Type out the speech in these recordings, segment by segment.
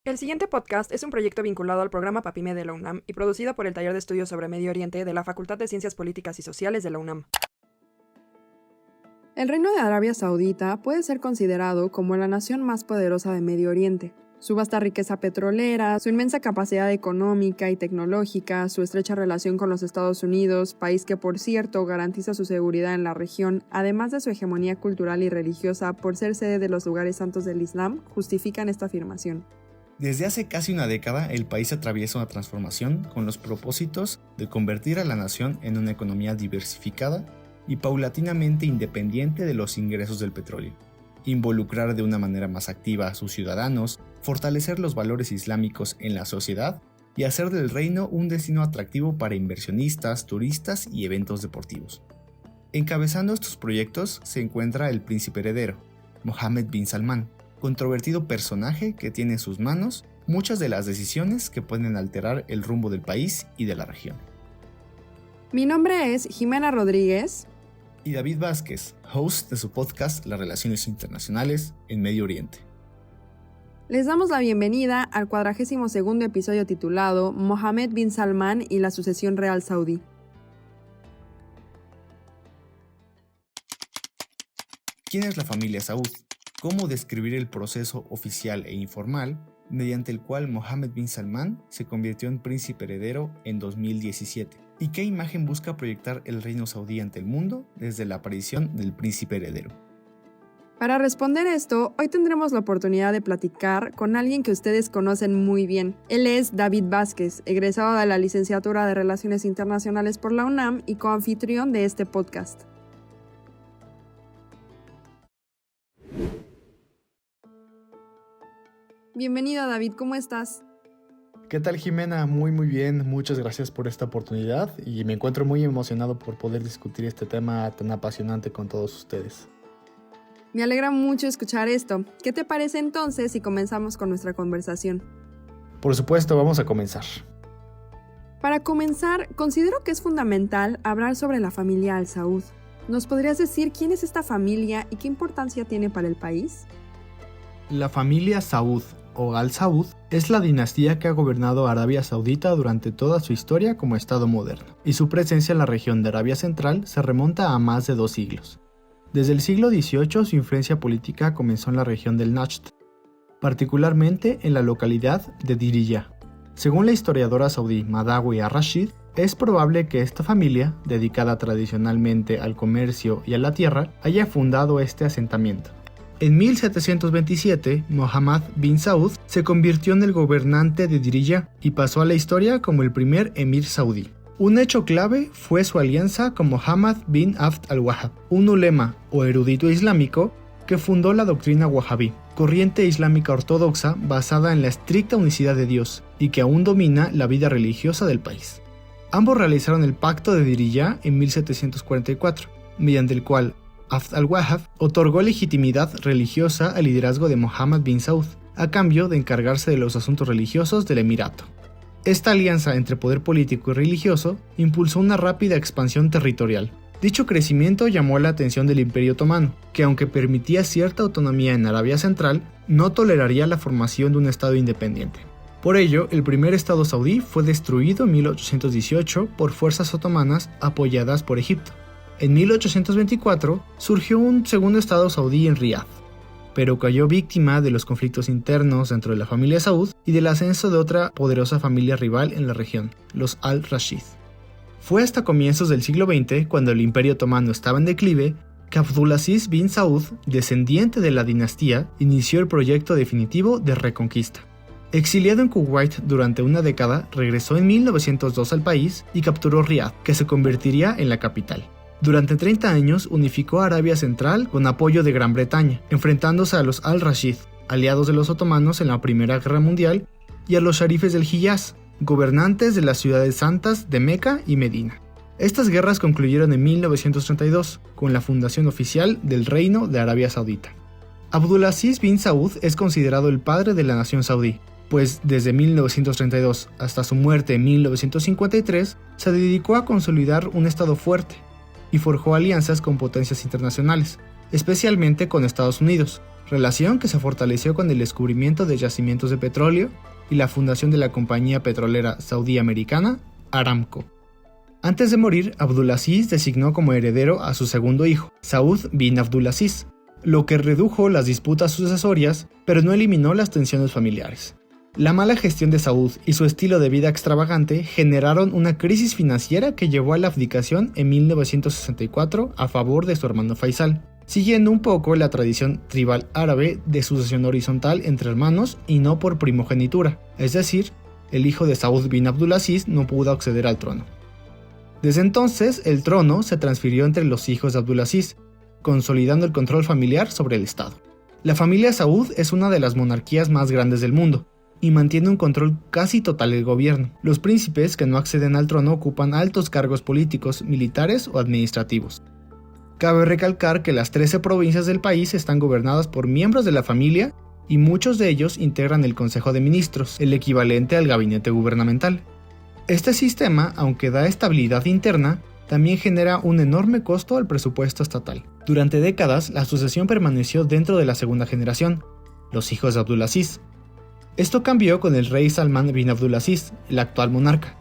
El siguiente podcast es un proyecto vinculado al programa PAPIME de la UNAM y producido por el Taller de Estudios sobre Medio Oriente de la Facultad de Ciencias Políticas y Sociales de la UNAM. El Reino de Arabia Saudita puede ser considerado como la nación más poderosa de Medio Oriente. Su vasta riqueza petrolera, su inmensa capacidad económica y tecnológica, su estrecha relación con los Estados Unidos, país que por cierto garantiza su seguridad en la región, además de su hegemonía cultural y religiosa por ser sede de los lugares santos del Islam, justifican esta afirmación. Desde hace casi una década, el país atraviesa una transformación con los propósitos de convertir a la nación en una economía diversificada y paulatinamente independiente de los ingresos del petróleo, involucrar de una manera más activa a sus ciudadanos, fortalecer los valores islámicos en la sociedad y hacer del reino un destino atractivo para inversionistas, turistas y eventos deportivos. Encabezando estos proyectos se encuentra el príncipe heredero, Mohammed bin Salman, controvertido personaje que tiene en sus manos muchas de las decisiones que pueden alterar el rumbo del país y de la región. Mi nombre es Jimena Rodríguez. Y David Vázquez, host de su podcast Las Relaciones Internacionales en Medio Oriente. Les damos la bienvenida al 42º episodio titulado Mohammed bin Salman y la sucesión real saudí. ¿Quién es la familia Saud? ¿Cómo describir el proceso oficial e informal mediante el cual Mohammed bin Salman se convirtió en príncipe heredero en 2017? ¿Y qué imagen busca proyectar el reino saudí ante el mundo desde la aparición del príncipe heredero? Para responder esto, hoy tendremos la oportunidad de platicar con alguien que ustedes conocen muy bien. Él es David Vázquez, egresado de la licenciatura de Relaciones Internacionales por la UNAM y coanfitrión de este podcast. Bienvenido, David, ¿cómo estás? ¿Qué tal, Jimena? Muy bien, muchas gracias por esta oportunidad y me encuentro muy emocionado por poder discutir este tema tan apasionante con todos ustedes. Me alegra mucho escuchar esto. ¿Qué te parece entonces si comenzamos con nuestra conversación? Por supuesto, vamos a comenzar. Para comenzar, considero que es fundamental hablar sobre la familia Al Saud. ¿Nos podrías decir quién es esta familia y qué importancia tiene para el país? La familia Saud o Al Saud es la dinastía que ha gobernado Arabia Saudita durante toda su historia como Estado moderno, y su presencia en la región de Arabia Central se remonta a más de 2 siglos. Desde el siglo XVIII su influencia política comenzó en la región del Najd, particularmente en la localidad de Diriyah. Según la historiadora saudí Madawi al-Rashid, es probable que esta familia, dedicada tradicionalmente al comercio y a la tierra, haya fundado este asentamiento. En 1727, Mohammed bin Saud se convirtió en el gobernante de Diriyah y pasó a la historia como el primer emir saudí. Un hecho clave fue su alianza con Mohammed bin Abd al-Wahhab, un ulema o erudito islámico que fundó la doctrina wahhabí, corriente islámica ortodoxa basada en la estricta unicidad de Dios y que aún domina la vida religiosa del país. Ambos realizaron el Pacto de Diriyah en 1744, mediante el cual Abd al-Wahhab otorgó legitimidad religiosa al liderazgo de Mohammed bin Saud, a cambio de encargarse de los asuntos religiosos del emirato. Esta alianza entre poder político y religioso impulsó una rápida expansión territorial. Dicho crecimiento llamó la atención del Imperio Otomano, que aunque permitía cierta autonomía en Arabia Central, no toleraría la formación de un estado independiente. Por ello, el primer estado saudí fue destruido en 1818 por fuerzas otomanas apoyadas por Egipto. En 1824 surgió un segundo estado saudí en Riad, pero cayó víctima de los conflictos internos dentro de la familia Saud y del ascenso de otra poderosa familia rival en la región, los Al-Rashid. Fue hasta comienzos del siglo XX, cuando el Imperio Otomano estaba en declive, que Abdulaziz bin Saud, descendiente de la dinastía, inició el proyecto definitivo de reconquista. Exiliado en Kuwait durante una década, regresó en 1902 al país y capturó Riad, que se convertiría en la capital. Durante 30 años unificó a Arabia Central con apoyo de Gran Bretaña, enfrentándose a los Al-Rashid, aliados de los otomanos en la Primera Guerra Mundial, y a los sharifes del Hiyaz, gobernantes de las ciudades santas de Meca y Medina. Estas guerras concluyeron en 1932, con la fundación oficial del Reino de Arabia Saudita. Abdulaziz bin Saud es considerado el padre de la nación saudí, pues desde 1932 hasta su muerte en 1953 se dedicó a consolidar un estado fuerte y forjó alianzas con potencias internacionales, especialmente con Estados Unidos, relación que se fortaleció con el descubrimiento de yacimientos de petróleo y la fundación de la compañía petrolera saudí-americana, Aramco. Antes de morir, Abdulaziz designó como heredero a su segundo hijo, Saud bin Abdulaziz, lo que redujo las disputas sucesorias, pero no eliminó las tensiones familiares. La mala gestión de Saud y su estilo de vida extravagante generaron una crisis financiera que llevó a la abdicación en 1964 a favor de su hermano Faisal, siguiendo un poco la tradición tribal árabe de sucesión horizontal entre hermanos y no por primogenitura, es decir, el hijo de Saud bin Abdulaziz no pudo acceder al trono. Desde entonces, el trono se transfirió entre los hijos de Abdulaziz, consolidando el control familiar sobre el Estado. La familia Saud es una de las monarquías más grandes del mundo, y mantiene un control casi total del gobierno. Los príncipes que no acceden al trono ocupan altos cargos políticos, militares o administrativos. Cabe recalcar que las 13 provincias del país están gobernadas por miembros de la familia y muchos de ellos integran el Consejo de Ministros, el equivalente al gabinete gubernamental. Este sistema, aunque da estabilidad interna, también genera un enorme costo al presupuesto estatal. Durante décadas, la sucesión permaneció dentro de la segunda generación, los hijos de Abdulaziz. Esto cambió con el rey Salman bin Abdulaziz, el actual monarca,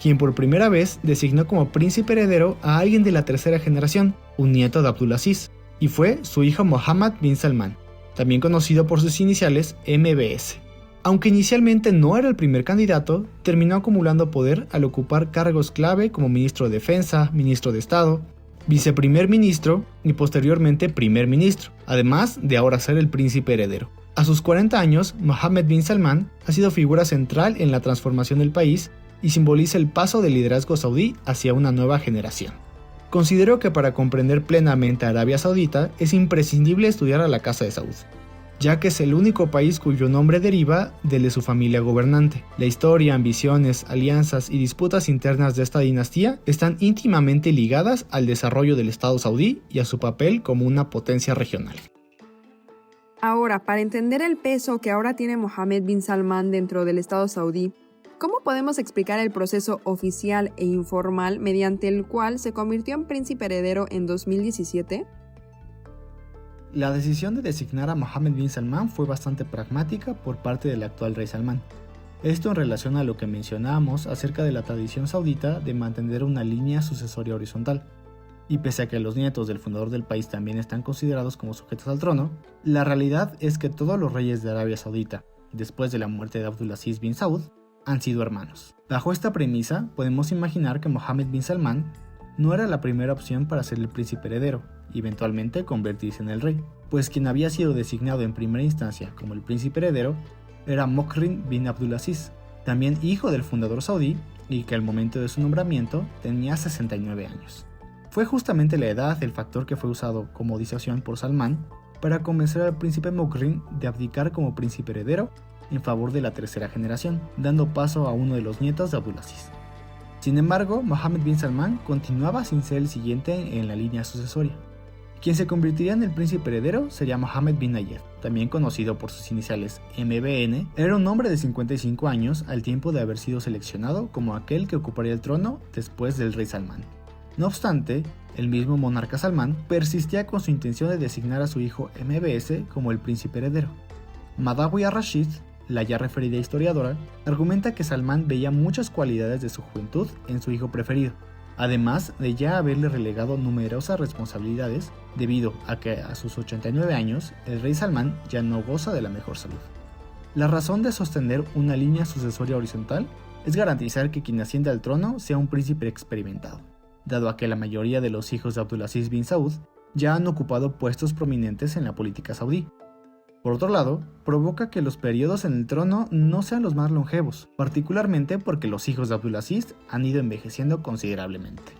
quien por primera vez designó como príncipe heredero a alguien de la tercera generación, un nieto de Abdulaziz, y fue su hijo Mohammed bin Salman, también conocido por sus iniciales MBS. Aunque inicialmente no era el primer candidato, terminó acumulando poder al ocupar cargos clave como ministro de Defensa, ministro de Estado, viceprimer ministro y posteriormente primer ministro, además de ahora ser el príncipe heredero. A sus 40 años, Mohammed bin Salman ha sido figura central en la transformación del país y simboliza el paso del liderazgo saudí hacia una nueva generación. Considero que para comprender plenamente a Arabia Saudita es imprescindible estudiar a la Casa de Saud, ya que es el único país cuyo nombre deriva del de su familia gobernante. La historia, ambiciones, alianzas y disputas internas de esta dinastía están íntimamente ligadas al desarrollo del Estado saudí y a su papel como una potencia regional. Ahora, para entender el peso que ahora tiene Mohammed bin Salman dentro del Estado saudí, ¿cómo podemos explicar el proceso oficial e informal mediante el cual se convirtió en príncipe heredero en 2017? La decisión de designar a Mohammed bin Salman fue bastante pragmática por parte del actual rey Salman. Esto en relación a lo que mencionábamos acerca de la tradición saudita de mantener una línea sucesoria horizontal. Y pese a que los nietos del fundador del país también están considerados como sujetos al trono, la realidad es que todos los reyes de Arabia Saudita, después de la muerte de Abdulaziz bin Saud, han sido hermanos. Bajo esta premisa, podemos imaginar que Mohammed bin Salman no era la primera opción para ser el príncipe heredero y eventualmente convertirse en el rey, pues quien había sido designado en primera instancia como el príncipe heredero era Mokrin bin Abdulaziz, también hijo del fundador saudí y que al momento de su nombramiento tenía 69 años. Fue justamente la edad el factor que fue usado como disuasión por Salman para convencer al príncipe Mokrin de abdicar como príncipe heredero en favor de la tercera generación, dando paso a uno de los nietos de Abdulaziz. Sin embargo, Mohammed bin Salman continuaba sin ser el siguiente en la línea sucesoria. Quien se convertiría en el príncipe heredero sería Mohammed bin Nayef, también conocido por sus iniciales MBN. Era un hombre de 55 años al tiempo de haber sido seleccionado como aquel que ocuparía el trono después del rey Salman. No obstante, el mismo monarca Salman persistía con su intención de designar a su hijo MBS como el príncipe heredero. Madawi al-Rashid, la ya referida historiadora, argumenta que Salman veía muchas cualidades de su juventud en su hijo preferido, además de ya haberle relegado numerosas responsabilidades debido a que a sus 89 años el rey Salman ya no goza de la mejor salud. La razón de sostener una línea sucesoria horizontal es garantizar que quien ascienda al trono sea un príncipe experimentado, dado a que la mayoría de los hijos de Abdulaziz bin Saud ya han ocupado puestos prominentes en la política saudí. Por otro lado, provoca que los periodos en el trono no sean los más longevos, particularmente porque los hijos de Abdulaziz han ido envejeciendo considerablemente.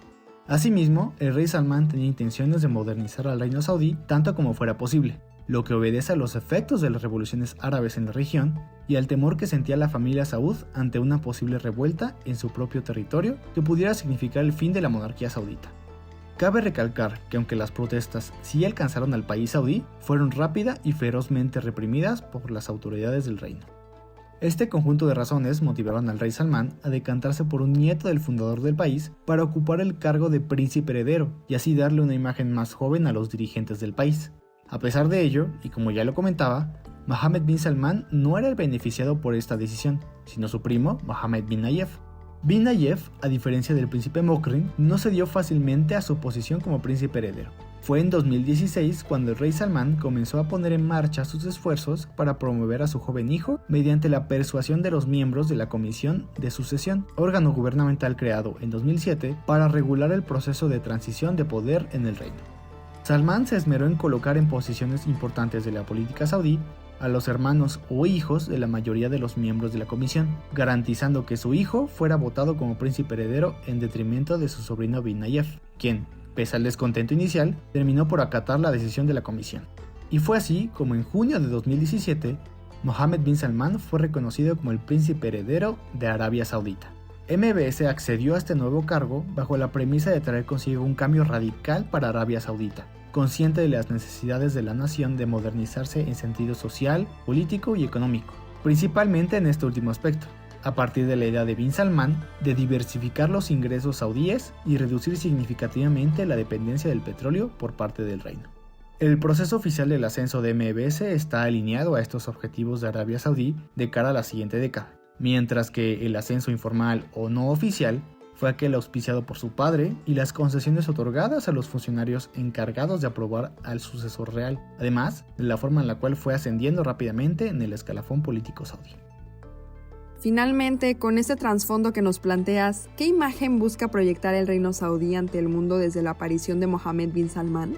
Asimismo, el rey Salman tenía intenciones de modernizar al reino saudí tanto como fuera posible, lo que obedece a los efectos de las revoluciones árabes en la región y al temor que sentía la familia Saud ante una posible revuelta en su propio territorio que pudiera significar el fin de la monarquía saudita. Cabe recalcar que aunque las protestas sí alcanzaron al país saudí, fueron rápida y ferozmente reprimidas por las autoridades del reino. Este conjunto de razones motivaron al rey Salmán a decantarse por un nieto del fundador del país para ocupar el cargo de príncipe heredero y así darle una imagen más joven a los dirigentes del país. A pesar de ello, y como ya lo comentaba, Mohammed bin Salman no era el beneficiado por esta decisión, sino su primo, Mohammed bin Nayef. Bin Nayef, a diferencia del príncipe Mokrin, no cedió fácilmente a su posición como príncipe heredero. Fue en 2016 cuando el rey Salmán comenzó a poner en marcha sus esfuerzos para promover a su joven hijo mediante la persuasión de los miembros de la Comisión de Sucesión, órgano gubernamental creado en 2007 para regular el proceso de transición de poder en el reino. Salmán se esmeró en colocar en posiciones importantes de la política saudí a los hermanos o hijos de la mayoría de los miembros de la comisión, garantizando que su hijo fuera votado como príncipe heredero en detrimento de su sobrino bin Nayef, quien, pese al descontento inicial, terminó por acatar la decisión de la comisión. Y fue así como en junio de 2017, Mohammed bin Salman fue reconocido como el príncipe heredero de Arabia Saudita. MBS accedió a este nuevo cargo bajo la premisa de traer consigo un cambio radical para Arabia Saudita, consciente de las necesidades de la nación de modernizarse en sentido social, político y económico, principalmente en este último aspecto, a partir de la idea de bin Salman de diversificar los ingresos saudíes y reducir significativamente la dependencia del petróleo por parte del reino. El proceso oficial del ascenso de MBS está alineado a estos objetivos de Arabia Saudí de cara a la siguiente década, mientras que el ascenso informal o no oficial fue aquel auspiciado por su padre y las concesiones otorgadas a los funcionarios encargados de aprobar al sucesor real, además de la forma en la cual fue ascendiendo rápidamente en el escalafón político saudí. Finalmente, con este trasfondo que nos planteas, ¿qué imagen busca proyectar el reino saudí ante el mundo desde la aparición de Mohammed bin Salman?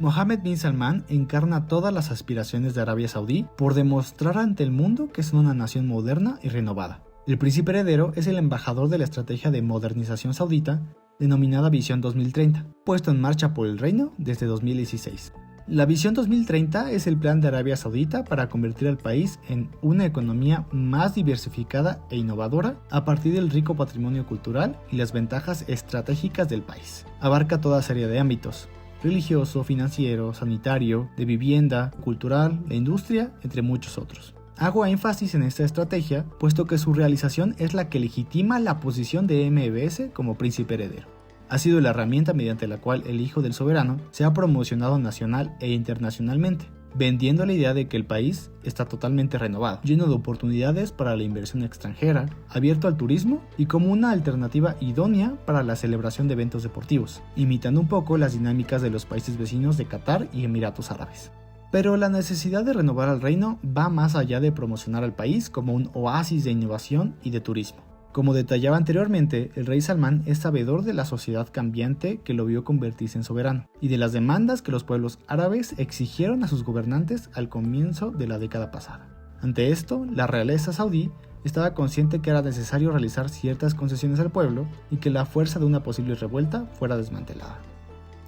Mohammed bin Salman encarna todas las aspiraciones de Arabia Saudí por demostrar ante el mundo que son una nación moderna y renovada. El príncipe heredero es el embajador de la estrategia de modernización saudita denominada Visión 2030, puesto en marcha por el reino desde 2016. La Visión 2030 es el plan de Arabia Saudita para convertir al país en una economía más diversificada e innovadora a partir del rico patrimonio cultural y las ventajas estratégicas del país. Abarca toda serie de ámbitos: religioso, financiero, sanitario, de vivienda, cultural e industria, entre muchos otros. Hago énfasis en esta estrategia, puesto que su realización es la que legitima la posición de MBS como príncipe heredero. Ha sido la herramienta mediante la cual el hijo del soberano se ha promocionado nacional e internacionalmente, vendiendo la idea de que el país está totalmente renovado, lleno de oportunidades para la inversión extranjera, abierto al turismo y como una alternativa idónea para la celebración de eventos deportivos, imitando un poco las dinámicas de los países vecinos de Qatar y Emiratos Árabes. Pero la necesidad de renovar al reino va más allá de promocionar al país como un oasis de innovación y de turismo. Como detallaba anteriormente, el rey Salmán es sabedor de la sociedad cambiante que lo vio convertirse en soberano, y de las demandas que los pueblos árabes exigieron a sus gobernantes al comienzo de la década pasada. Ante esto, la realeza saudí estaba consciente que era necesario realizar ciertas concesiones al pueblo y que la fuerza de una posible revuelta fuera desmantelada.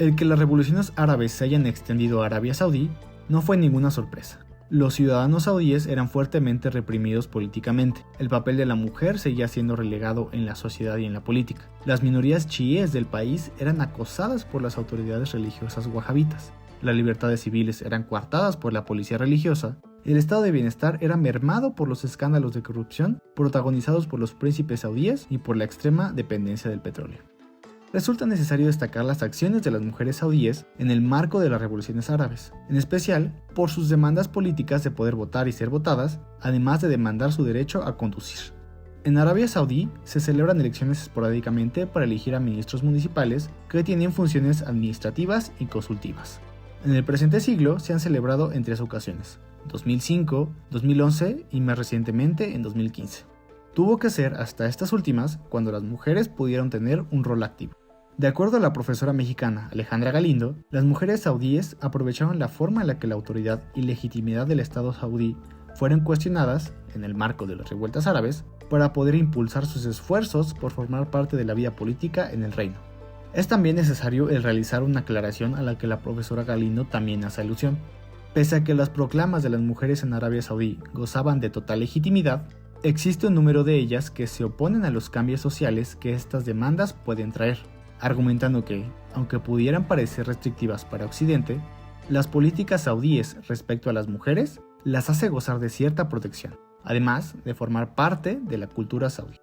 El que las revoluciones árabes se hayan extendido a Arabia Saudí no fue ninguna sorpresa. Los ciudadanos saudíes eran fuertemente reprimidos políticamente. El papel de la mujer seguía siendo relegado en la sociedad y en la política. Las minorías chiíes del país eran acosadas por las autoridades religiosas wahabitas. Las libertades civiles eran coartadas por la policía religiosa. El estado de bienestar era mermado por los escándalos de corrupción protagonizados por los príncipes saudíes y por la extrema dependencia del petróleo. Resulta necesario destacar las acciones de las mujeres saudíes en el marco de las revoluciones árabes, en especial por sus demandas políticas de poder votar y ser votadas, además de demandar su derecho a conducir. En Arabia Saudí se celebran elecciones esporádicamente para elegir a ministros municipales que tienen funciones administrativas y consultivas. En el presente siglo se han celebrado en 3 ocasiones: 2005, 2011 y más recientemente en 2015. Tuvo que ser hasta estas últimas cuando las mujeres pudieron tener un rol activo. De acuerdo a la profesora mexicana Alejandra Galindo, las mujeres saudíes aprovecharon la forma en la que la autoridad y legitimidad del Estado saudí fueron cuestionadas, en el marco de las revueltas árabes, para poder impulsar sus esfuerzos por formar parte de la vida política en el reino. Es también necesario el realizar una aclaración a la que la profesora Galindo también hace alusión. Pese a que las proclamas de las mujeres en Arabia Saudí gozaban de total legitimidad, existe un número de ellas que se oponen a los cambios sociales que estas demandas pueden traer, argumentando que, aunque pudieran parecer restrictivas para Occidente, las políticas saudíes respecto a las mujeres las hace gozar de cierta protección, además de formar parte de la cultura saudí.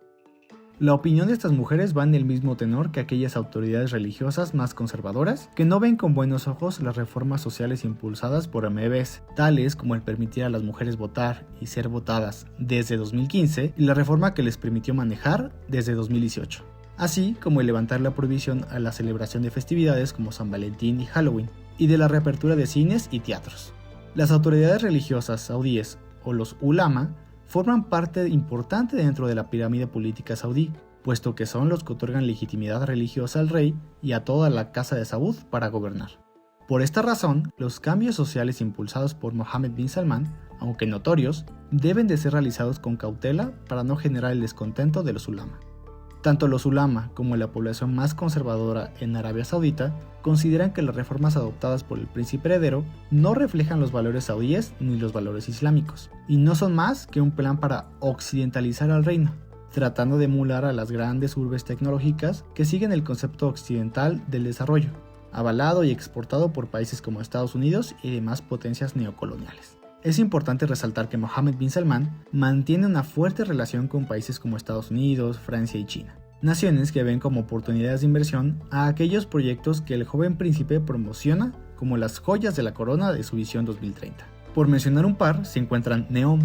La opinión de estas mujeres va en el mismo tenor que aquellas autoridades religiosas más conservadoras que no ven con buenos ojos las reformas sociales impulsadas por MBS, tales como el permitir a las mujeres votar y ser votadas desde 2015 y la reforma que les permitió manejar desde 2018, así como el levantar la prohibición a la celebración de festividades como San Valentín y Halloween, y de la reapertura de cines y teatros. Las autoridades religiosas saudíes, o los ulama, forman parte importante dentro de la pirámide política saudí, puesto que son los que otorgan legitimidad religiosa al rey y a toda la casa de Saud para gobernar. Por esta razón, los cambios sociales impulsados por Mohammed bin Salman, aunque notorios, deben de ser realizados con cautela para no generar el descontento de los ulama. Tanto los ulama como la población más conservadora en Arabia Saudita consideran que las reformas adoptadas por el príncipe heredero no reflejan los valores saudíes ni los valores islámicos, y no son más que un plan para occidentalizar al reino, tratando de emular a las grandes urbes tecnológicas que siguen el concepto occidental del desarrollo, avalado y exportado por países como Estados Unidos y demás potencias neocoloniales. Es importante resaltar que Mohammed bin Salman mantiene una fuerte relación con países como Estados Unidos, Francia y China, naciones que ven como oportunidades de inversión a aquellos proyectos que el joven príncipe promociona como las joyas de la corona de su visión 2030. Por mencionar un par, se encuentran NEOM,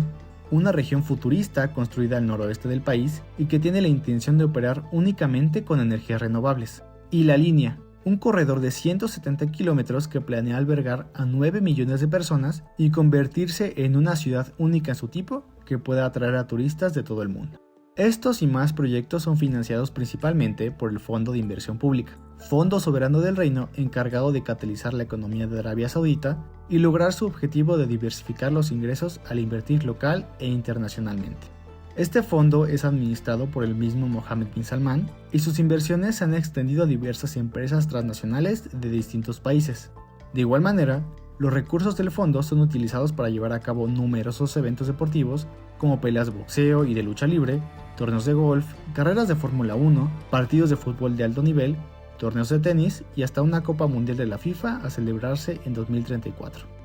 una región futurista construida al noroeste del país y que tiene la intención de operar únicamente con energías renovables, y La Línea, un corredor de 170 kilómetros que planea albergar a 9 millones de personas y convertirse en una ciudad única en su tipo que pueda atraer a turistas de todo el mundo. Estos y más proyectos son financiados principalmente por el Fondo de Inversión Pública, fondo soberano del reino encargado de catalizar la economía de Arabia Saudita y lograr su objetivo de diversificar los ingresos al invertir local e internacionalmente. Este fondo es administrado por el mismo Mohammed bin Salman y sus inversiones se han extendido a diversas empresas transnacionales de distintos países. De igual manera, los recursos del fondo son utilizados para llevar a cabo numerosos eventos deportivos como peleas de boxeo y de lucha libre, torneos de golf, carreras de Fórmula 1, partidos de fútbol de alto nivel, torneos de tenis y hasta una Copa Mundial de la FIFA a celebrarse en 2034.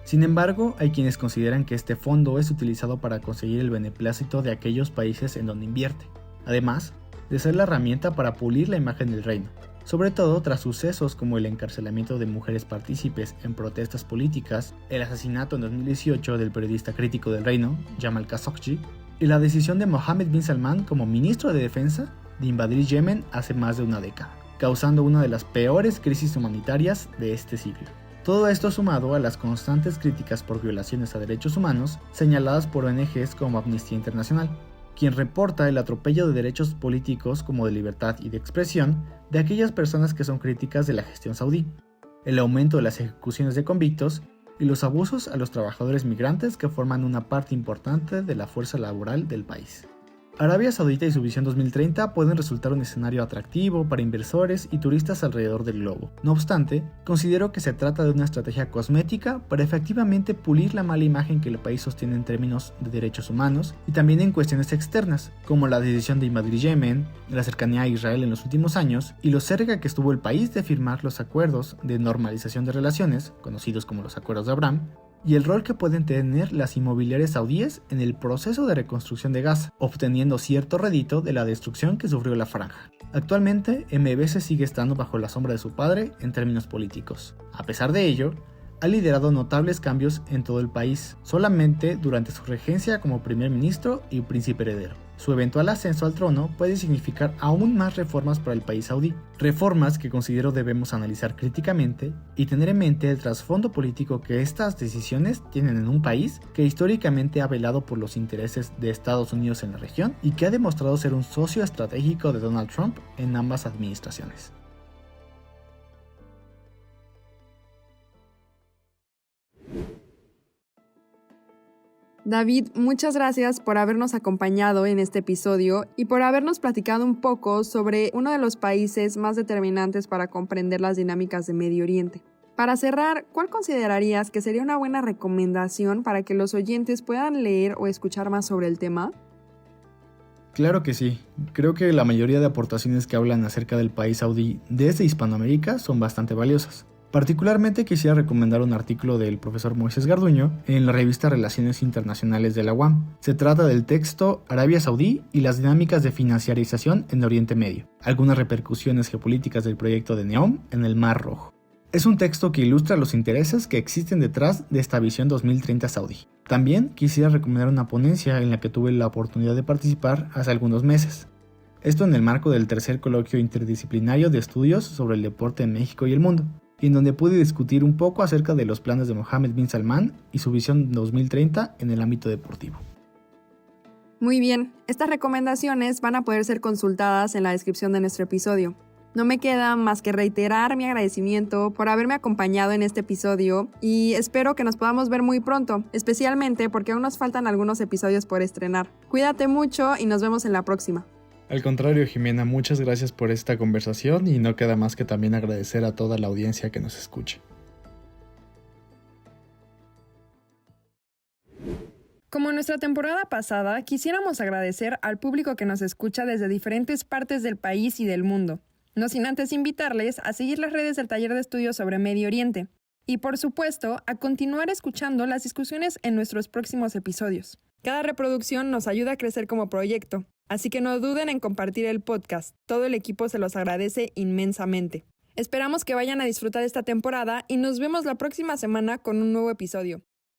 Sin embargo, hay quienes consideran que este fondo es utilizado para conseguir el beneplácito de aquellos países en donde invierte, además de ser la herramienta para pulir la imagen del reino, sobre todo tras sucesos como el encarcelamiento de mujeres partícipes en protestas políticas, el asesinato en 2018 del periodista crítico del reino, Jamal Khashoggi, y la decisión de Mohammed bin Salman como ministro de Defensa de invadir Yemen hace más de una década, causando una de las peores crisis humanitarias de este siglo. Todo esto sumado a las constantes críticas por violaciones a derechos humanos señaladas por ONGs como Amnistía Internacional, quien reporta el atropello de derechos políticos como de libertad y de expresión de aquellas personas que son críticas de la gestión saudí, el aumento de las ejecuciones de convictos y los abusos a los trabajadores migrantes que forman una parte importante de la fuerza laboral del país. Arabia Saudita y su visión 2030 pueden resultar un escenario atractivo para inversores y turistas alrededor del globo. No obstante, considero que se trata de una estrategia cosmética para efectivamente pulir la mala imagen que el país sostiene en términos de derechos humanos y también en cuestiones externas, como la decisión de invadir Yemen, la cercanía a Israel en los últimos años y lo cerca que estuvo el país de firmar los acuerdos de normalización de relaciones, conocidos como los Acuerdos de Abraham, y el rol que pueden tener las inmobiliarias saudíes en el proceso de reconstrucción de Gaza, obteniendo cierto rédito de la destrucción que sufrió la franja. Actualmente, MBS sigue estando bajo la sombra de su padre en términos políticos. A pesar de ello, ha liderado notables cambios en todo el país, solamente durante su regencia como primer ministro y príncipe heredero. Su eventual ascenso al trono puede significar aún más reformas para el país saudí, reformas que considero debemos analizar críticamente y tener en mente el trasfondo político que estas decisiones tienen en un país que históricamente ha velado por los intereses de Estados Unidos en la región y que ha demostrado ser un socio estratégico de Donald Trump en ambas administraciones. David, muchas gracias por habernos acompañado en este episodio y por habernos platicado un poco sobre uno de los países más determinantes para comprender las dinámicas de Medio Oriente. Para cerrar, ¿cuál considerarías que sería una buena recomendación para que los oyentes puedan leer o escuchar más sobre el tema? Claro que sí. Creo que la mayoría de aportaciones que hablan acerca del país saudí desde Hispanoamérica son bastante valiosas. Particularmente quisiera recomendar un artículo del profesor Moisés Garduño en la revista Relaciones Internacionales de la UAM. Se trata del texto Arabia Saudí y las dinámicas de financiarización en Oriente Medio, algunas repercusiones geopolíticas del proyecto de NEOM en el Mar Rojo. Es un texto que ilustra los intereses que existen detrás de esta visión 2030 saudí. También quisiera recomendar una ponencia en la que tuve la oportunidad de participar hace algunos meses. Esto en el marco del tercer coloquio interdisciplinario de estudios sobre el deporte en México y el mundo, y en donde pude discutir un poco acerca de los planes de Mohammed bin Salman y su visión 2030 en el ámbito deportivo. Muy bien, estas recomendaciones van a poder ser consultadas en la descripción de nuestro episodio. No me queda más que reiterar mi agradecimiento por haberme acompañado en este episodio y espero que nos podamos ver muy pronto, especialmente porque aún nos faltan algunos episodios por estrenar. Cuídate mucho y nos vemos en la próxima. Al contrario, Jimena, muchas gracias por esta conversación y no queda más que también agradecer a toda la audiencia que nos escucha. Como en nuestra temporada pasada, quisiéramos agradecer al público que nos escucha desde diferentes partes del país y del mundo. No sin antes invitarles a seguir las redes del Taller de Estudios sobre Medio Oriente y, por supuesto, a continuar escuchando las discusiones en nuestros próximos episodios. Cada reproducción nos ayuda a crecer como proyecto, así que no duden en compartir el podcast. Todo el equipo se los agradece inmensamente. Esperamos que vayan a disfrutar esta temporada y nos vemos la próxima semana con un nuevo episodio.